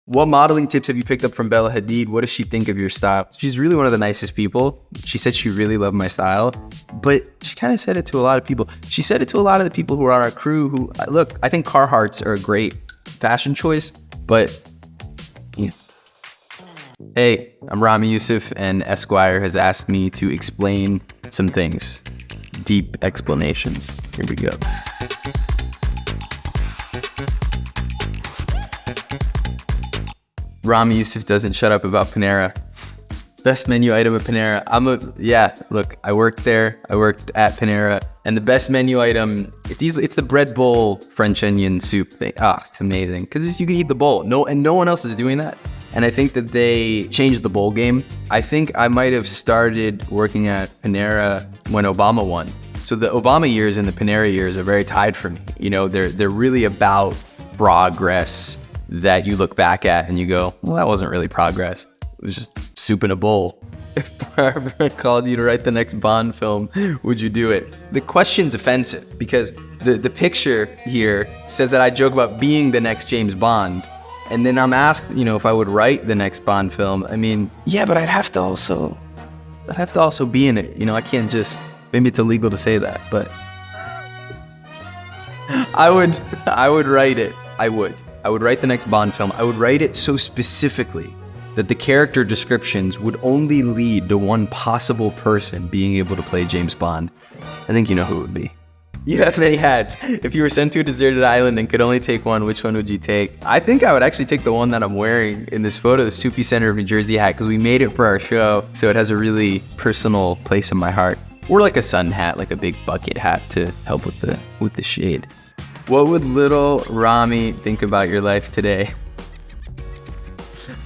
What modeling tips have you picked up from Bella Hadid? What does she think of your style? She's really one of the nicest people. She said she really loved my style, but she kind of said it to a lot of people. She said it to a lot of the people who are on our crew who, look, I think Carhartts are a great fashion choice, but yeah. Hey, I'm Ramy Youssef, and Esquire has asked me to explain some things. Deep explanations. Here we go. Ramy Youssef doesn't shut up about Panera. Best menu item at Panera. Look, I worked there. I worked at Panera, and the best menu item, it's the bread bowl French onion soup thing. It's amazing because you can eat the bowl. No one else is doing that. And I think that they changed the bowl game. I think I might have started working at Panera when Obama won. So the Obama years and the Panera years are very tied for me. You know, they're really about progress that you look back at and you go, well, that wasn't really progress. It was just soup in a bowl. If Barbara called you to write the next Bond film, would you do it? The question's offensive because the picture here says that I joke about being the next James Bond. And then I'm asked, if I would write the next Bond film. I mean, yeah, but I'd have to also be in it. I can't just, maybe it's illegal to say that, but I would write it. I would write the next Bond film. I would write it so specifically that the character descriptions would only lead to one possible person being able to play James Bond. I think you know who it would be. You have many hats. If you were sent to a deserted island and could only take one, which one would you take? I think I would actually take the one that I'm wearing in this photo, the Soupy Center of New Jersey hat, because we made it for our show, so it has a really personal place in my heart. Or like a sun hat, like a big bucket hat to help with the shade. What would little Ramy think about your life today?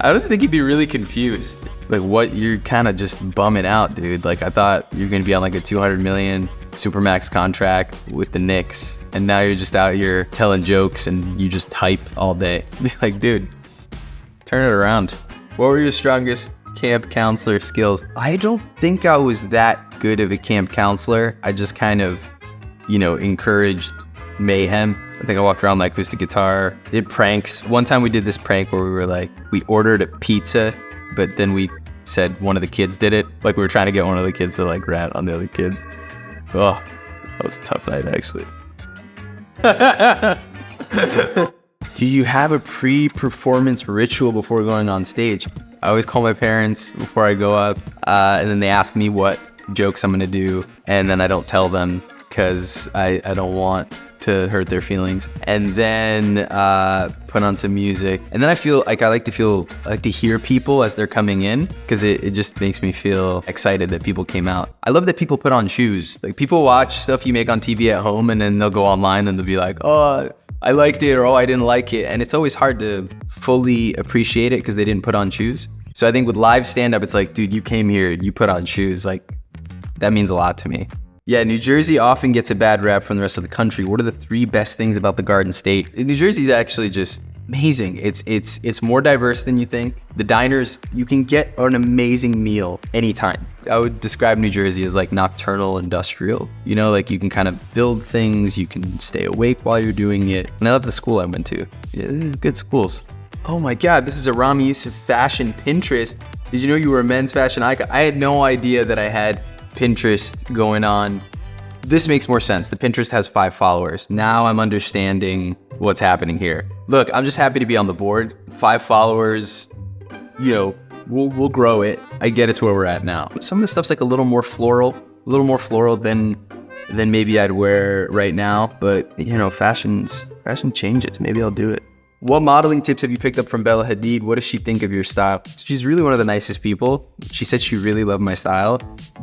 I just think he'd be really confused. Like, what, you're kind of just bumming out, dude. Like, I thought you were going to be on like a $200 million Supermax contract with the Knicks, and now you're just out here telling jokes and you just type all day. Like, dude, turn it around. What were your strongest camp counselor skills? I don't think I was that good of a camp counselor. I just kind of, encouraged mayhem. I think I walked around my acoustic guitar, did pranks. One time we did this prank where we ordered a pizza, but then we said one of the kids did it. Like, we were trying to get one of the kids to rat on the other kids. Oh, that was a tough night, actually. Do you have a pre-performance ritual before going on stage? I always call my parents before I go up, and then they ask me what jokes I'm gonna do, and then I don't tell them because I don't want to hurt their feelings, and then put on some music, and then I like to hear people as they're coming in, because it just makes me feel excited that people came out. I love that people put on shoes. Like, people watch stuff you make on TV at home, and then they'll go online and they'll be like, oh, I liked it, or oh, I didn't like it, and it's always hard to fully appreciate it because they didn't put on shoes. So I think with live stand-up, it's like, dude, you came here, you put on shoes, like, that means a lot to me. Yeah, New Jersey often gets a bad rap from the rest of the country. What are the 3 best things about the Garden State? New Jersey is actually just amazing. It's more diverse than you think. The diners, you can get an amazing meal anytime. I would describe New Jersey as like nocturnal industrial. Like, you can kind of build things, you can stay awake while you're doing it. And I love the school I went to. Yeah, good schools. Oh my God, this is a Ramy Youssef fashion Pinterest. Did you know you were a men's fashion icon? I had no idea that I had Pinterest going on. This makes more sense. The Pinterest has 5 followers. Now I'm understanding what's happening here. Look, I'm just happy to be on the board. 5 followers, we'll grow it. I get it's where we're at now. Some of the stuff's like a little more floral than maybe I'd wear right now. But fashion changes. Maybe I'll do it. What modeling tips have you picked up from Bella Hadid? What does she think of your style? She's really one of the nicest people. She said she really loved my style,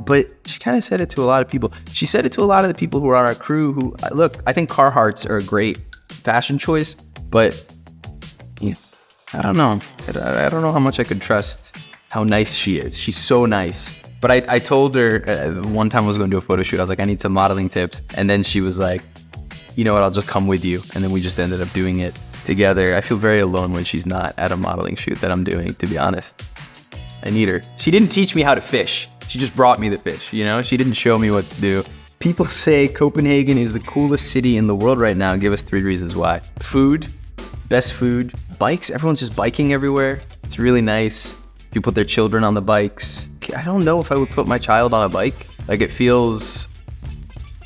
but she kind of said it to a lot of people. She said it to a lot of the people who are on our crew who, look, I think Carhartts are a great fashion choice, but I don't know. I don't know how much I could trust how nice she is. She's so nice. But I told her one time I was going to do a photo shoot. I was like, I need some modeling tips. And then she was like, you know what, I'll just come with you. And then we just ended up doing it together. I feel very alone when she's not at a modeling shoot that I'm doing, to be honest. I need her. She didn't teach me how to fish. She just brought me the fish, She didn't show me what to do. People say Copenhagen is the coolest city in the world right now. Give us 3 reasons why. Food, best food, bikes, everyone's just biking everywhere. It's really nice. People put their children on the bikes. I don't know if I would put my child on a bike. Like, it feels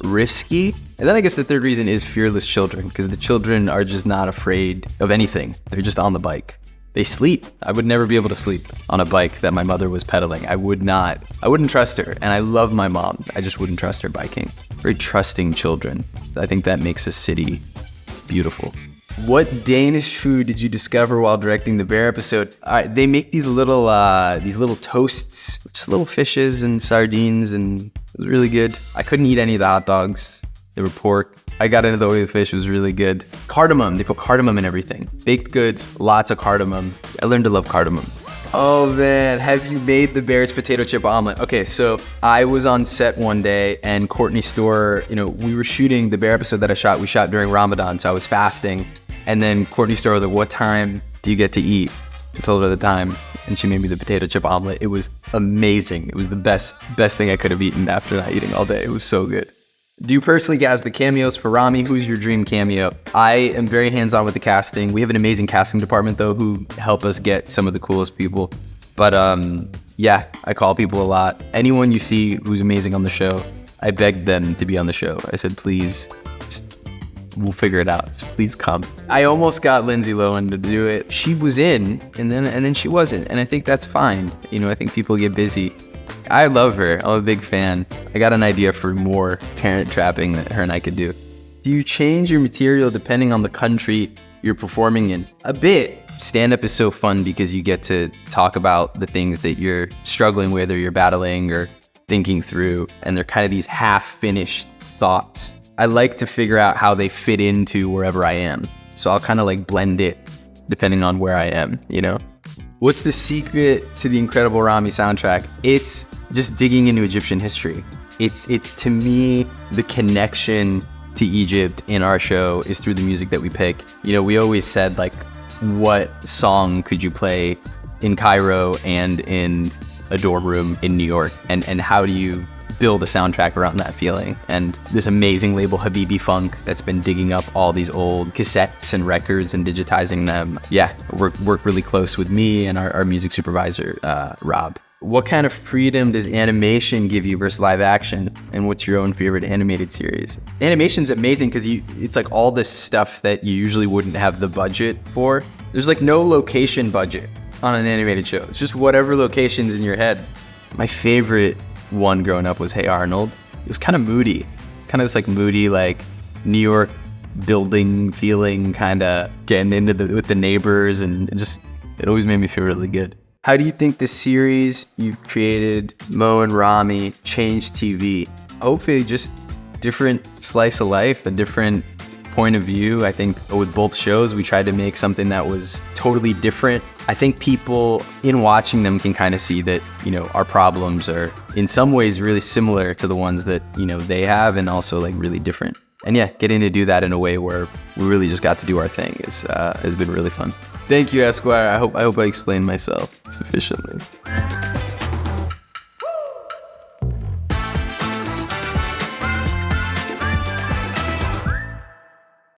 risky. And then I guess the third reason is fearless children, because the children are just not afraid of anything. They're just on the bike. They sleep. I would never be able to sleep on a bike that my mother was pedaling. I wouldn't trust her. And I love my mom. I just wouldn't trust her biking. Very trusting children. I think that makes a city beautiful. What Danish food did you discover while directing the bear episode? They make these little toasts, just little fishes and sardines, and it was really good. I couldn't eat any of the hot dogs. They were pork. I got into the oily fish. It was really good. Cardamom. They put cardamom in everything. Baked goods, lots of cardamom. I learned to love cardamom. Oh man, have you made the Bear's potato chip omelet? Okay, so I was on set one day and Courtney Store, we were shooting the bear episode that we shot during Ramadan, so I was fasting. And then Courtney Store was like, what time do you get to eat? I told her the time and she made me the potato chip omelet. It was amazing. It was the best thing I could have eaten after not eating all day. It was so good. Do you personally cast the cameos for Ramy? Who's your dream cameo? I am very hands-on with the casting. We have an amazing casting department though who help us get some of the coolest people. But yeah, I call people a lot. Anyone you see who's amazing on the show, I begged them to be on the show. I said, please, we'll figure it out. Just please come. I almost got Lindsay Lohan to do it. She was in, and then she wasn't. And I think that's fine. I think people get busy. I love her. I'm a big fan. I got an idea for more parent trapping that her and I could do. Do you change your material depending on the country you're performing in? A bit. Stand-up is so fun because you get to talk about the things that you're struggling with or you're battling or thinking through, and they're kind of these half-finished thoughts. I like to figure out how they fit into wherever I am. So I'll kind of like blend it depending on where I am, What's the secret to the incredible Ramy soundtrack? It's just digging into Egyptian history. It's to me, the connection to Egypt in our show is through the music that we pick. We always said like, what song could you play in Cairo and in a dorm room in New York? And how do you build a soundtrack around that feeling? And this amazing label Habibi Funk that's been digging up all these old cassettes and records and digitizing them. Yeah, work really close with me and our music supervisor, Rob. What kind of freedom does animation give you versus live action? And what's your own favorite animated series? Animation's amazing because it's like all this stuff that you usually wouldn't have the budget for. There's like no location budget on an animated show. It's just whatever location's in your head. My favorite one growing up was Hey Arnold. It was kind of moody, this like moody, like New York building feeling, kind of getting into with the neighbors, and it always made me feel really good. How do you think the series you've created, Mo and Ramy, changed TV? Hopefully just different slice of life, a different point of view. I think with both shows, we tried to make something that was totally different. I think people in watching them can kind of see that, our problems are in some ways really similar to the ones that, they have, and also like really different. And yeah, getting to do that in a way where we really just got to do our thing has been really fun. Thank you, Esquire. I hope I explained myself sufficiently.